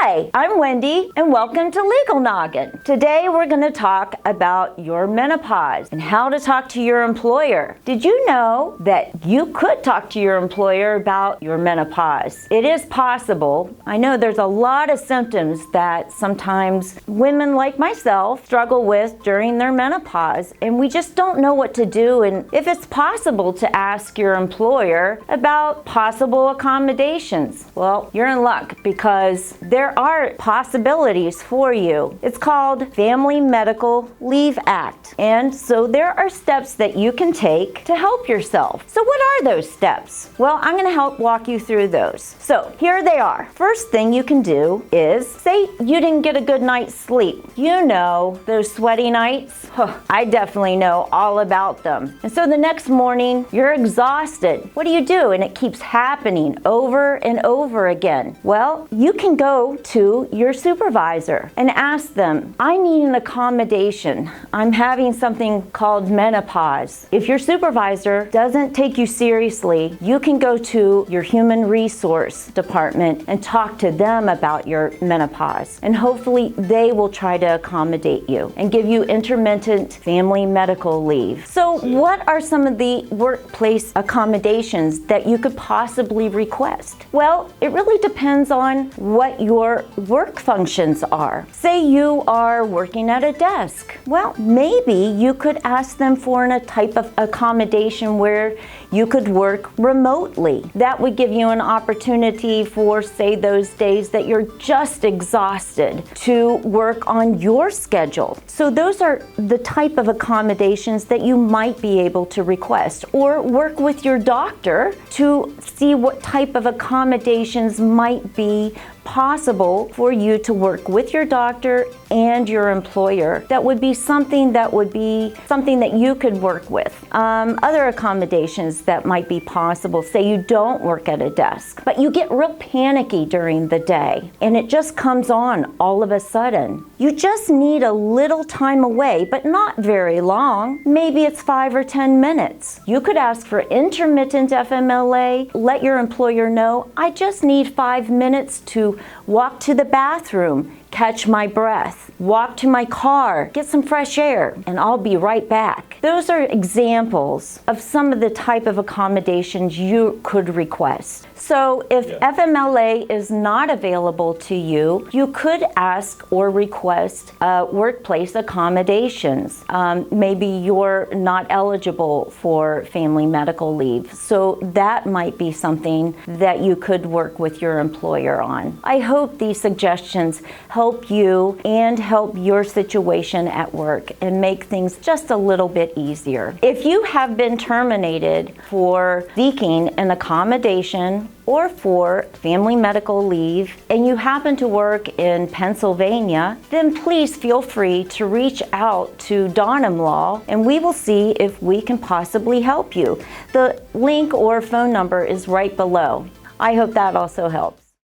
Hi, I'm Wendy and welcome to LegalNoggin. Today we're going to talk about your menopause and how to talk to your employer. Did you know that you could talk to your employer about your menopause? It is possible. I know there's a lot of symptoms that sometimes women like myself struggle with during their menopause, and we just don't know what to do, and if it's possible to ask your employer about possible accommodations. Well, you're in luck because there are possibilities for you. It's called Family Medical Leave Act. And so there are steps that you can take to help yourself. So what are those steps? Well, I'm going to help walk you through those. So here they are. First thing you can do is, say you didn't get a good night's sleep. You know those sweaty nights? I definitely know all about them. And so the next morning, you're exhausted. What do? And it keeps happening over and over again. Well, you can go to your supervisor and ask them, I need an accommodation. I'm having something called menopause. If your supervisor doesn't take you seriously, you can go to your human resource department and talk to them about your menopause. And hopefully they will try to accommodate you and give you intermittent family medical leave. So what are some of the workplace accommodations that you could possibly request? Well, it really depends on what your work functions are. Say you are working at a desk. Well, maybe you could ask them for a type of accommodation where you could work remotely. That would give you an opportunity for, say, those days that you're just exhausted to work on your schedule. So those are the type of accommodations that you might be able to request, or work with your doctor to see what type of accommodations might be possible for you to work with your doctor and your employer. That would be something that you could work with. Other accommodations that might be possible, say you don't work at a desk, but you get real panicky during the day and it just comes on all of a sudden. You just need a little time away, but not very long. Maybe it's 5 or 10 minutes. You could ask for intermittent FMLA, let your employer know, I just need 5 minutes to walk to the bathroom, catch my breath, walk to my car, get some fresh air, and I'll be right back. Those are examples of some of the type of accommodations you could request. So if FMLA is not available to you, you could ask or request workplace accommodations. Maybe you're not eligible for family medical leave, so that might be something that you could work with your employer on. I hope these suggestions help you and help your situation at work and make things just a little bit easier. If you have been terminated for seeking an accommodation or for family medical leave and you happen to work in Pennsylvania, then please feel free to reach out to Donham Law and we will see if we can possibly help you. The link or phone number is right below. I hope that also helps.